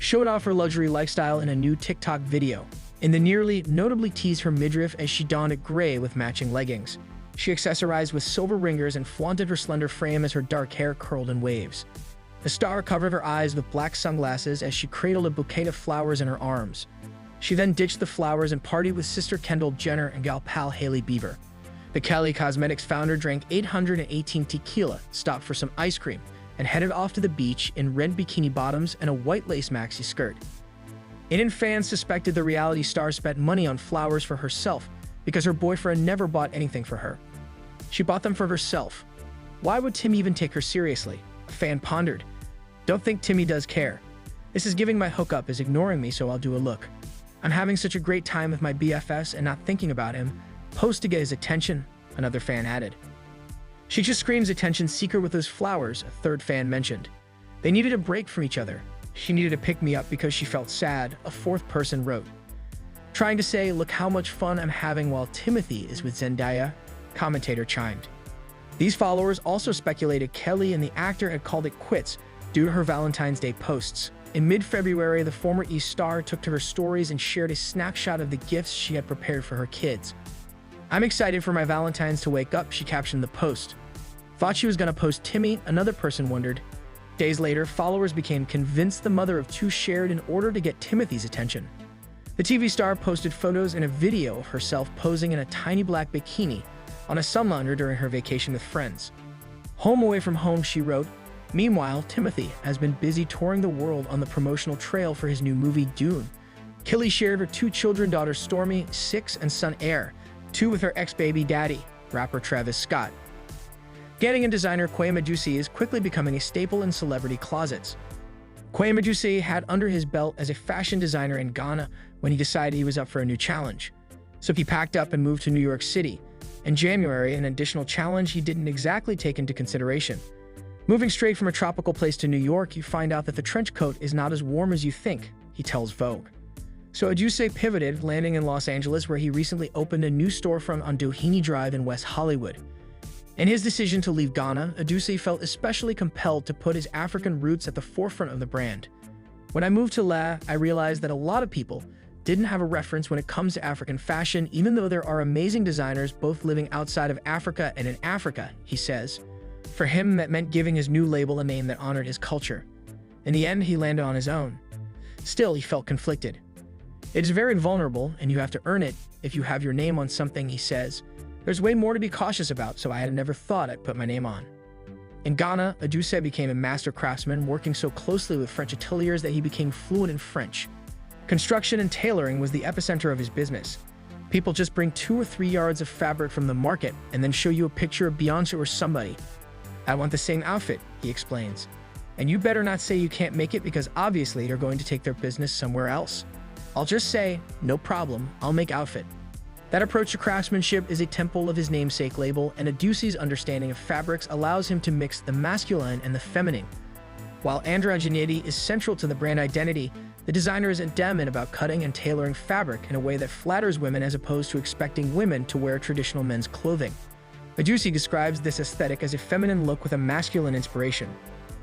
showed off her luxury lifestyle in a new TikTok video. In the nearly notably teased her midriff as she donned it gray with matching leggings. She accessorized with silver ringers and flaunted her slender frame as her dark hair curled in waves. The star covered her eyes with black sunglasses as she cradled a bouquet of flowers in her arms. She then ditched the flowers and partied with sister Kendall Jenner and gal pal Hailey Bieber. The Kylie Cosmetics founder drank 818 tequila, stopped for some ice cream, and headed off to the beach in red bikini bottoms and a white lace maxi skirt. Indian fans suspected the reality star spent money on flowers for herself because her boyfriend never bought anything for her. She bought them for herself. Why would Tim even take her seriously? A fan pondered. Don't think Timmy does care. This is giving my hookup is ignoring me, so I'll do a look. I'm having such a great time with my BFFs and not thinking about him. Post to get his attention, another fan added. She just screams attention seeker with those flowers, a third fan mentioned. They needed a break from each other. She needed to pick me up because she felt sad, a fourth person wrote. Trying to say, look how much fun I'm having while Timothy is with Zendaya, commentator chimed. These followers also speculated Kelly and the actor had called it quits due to her Valentine's Day posts. In mid-February, the former E-star took to her stories and shared a snapshot of the gifts she had prepared for her kids. I'm excited for my Valentine's to wake up, she captioned the post. Thought she was going to post Timmy, another person wondered. Days later, followers became convinced the mother of two shared in order to get Timothy's attention. The TV star posted photos and a video of herself posing in a tiny black bikini on a sunlounger during her vacation with friends. Home away from home, she wrote. Meanwhile, Timothy has been busy touring the world on the promotional trail for his new movie, Dune. Kylie shared her two children, daughter Stormy, 6, and son Air, 2 with her ex-baby daddy, rapper Travis Scott. Getting and designer Quay Medusi is quickly becoming a staple in celebrity closets. Quay Medusi had under his belt as a fashion designer in Ghana when he decided he was up for a new challenge. So he packed up and moved to New York City. In January, an additional challenge he didn't exactly take into consideration. Moving straight from a tropical place to New York, you find out that the trench coat is not as warm as you think, he tells Vogue. So Aduse pivoted, landing in Los Angeles, where he recently opened a new storefront on Doheny Drive in West Hollywood. In his decision to leave Ghana, Aduse felt especially compelled to put his African roots at the forefront of the brand. When I moved to La, I realized that a lot of people didn't have a reference when it comes to African fashion, even though there are amazing designers both living outside of Africa and in Africa, he says. For him, that meant giving his new label a name that honored his culture. In the end, he landed on his own. Still, he felt conflicted. It is very vulnerable, and you have to earn it if you have your name on something, he says. There's way more to be cautious about, so I had never thought I'd put my name on. In Ghana, Aduse became a master craftsman, working so closely with French ateliers that he became fluent in French. Construction and tailoring was the epicenter of his business. People just bring 2 or 3 yards of fabric from the market and then show you a picture of Beyonce or somebody. I want the same outfit, he explains. And you better not say you can't make it because obviously you're going to take their business somewhere else. I'll just say, no problem, I'll make outfit. That approach to craftsmanship is a temple of his namesake label, and Aduse's understanding of fabrics allows him to mix the masculine and the feminine. While androgyny is central to the brand identity, the designer is adamant about cutting and tailoring fabric in a way that flatters women as opposed to expecting women to wear traditional men's clothing. Aduse describes this aesthetic as a feminine look with a masculine inspiration.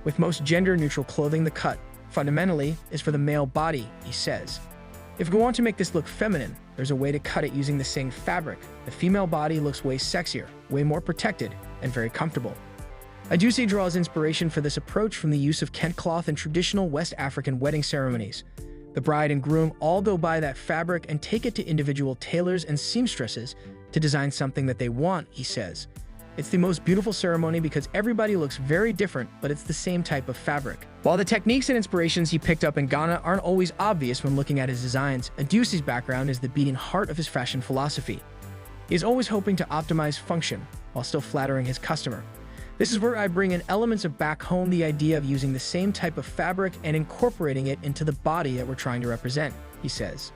With most gender-neutral clothing, the cut, fundamentally, is for the male body, he says. If you want to make this look feminine, there's a way to cut it using the same fabric. The female body looks way sexier, way more protected, and very comfortable. Aduse draws inspiration for this approach from the use of kente cloth in traditional West African wedding ceremonies. The bride and groom all go buy that fabric and take it to individual tailors and seamstresses to design something that they want, he says. It's the most beautiful ceremony because everybody looks very different, but it's the same type of fabric. While the techniques and inspirations he picked up in Ghana aren't always obvious when looking at his designs, Aduse's background is the beating heart of his fashion philosophy. He is always hoping to optimize function while still flattering his customer. This is where I bring in elements of back home, the idea of using the same type of fabric and incorporating it into the body that we're trying to represent, he says.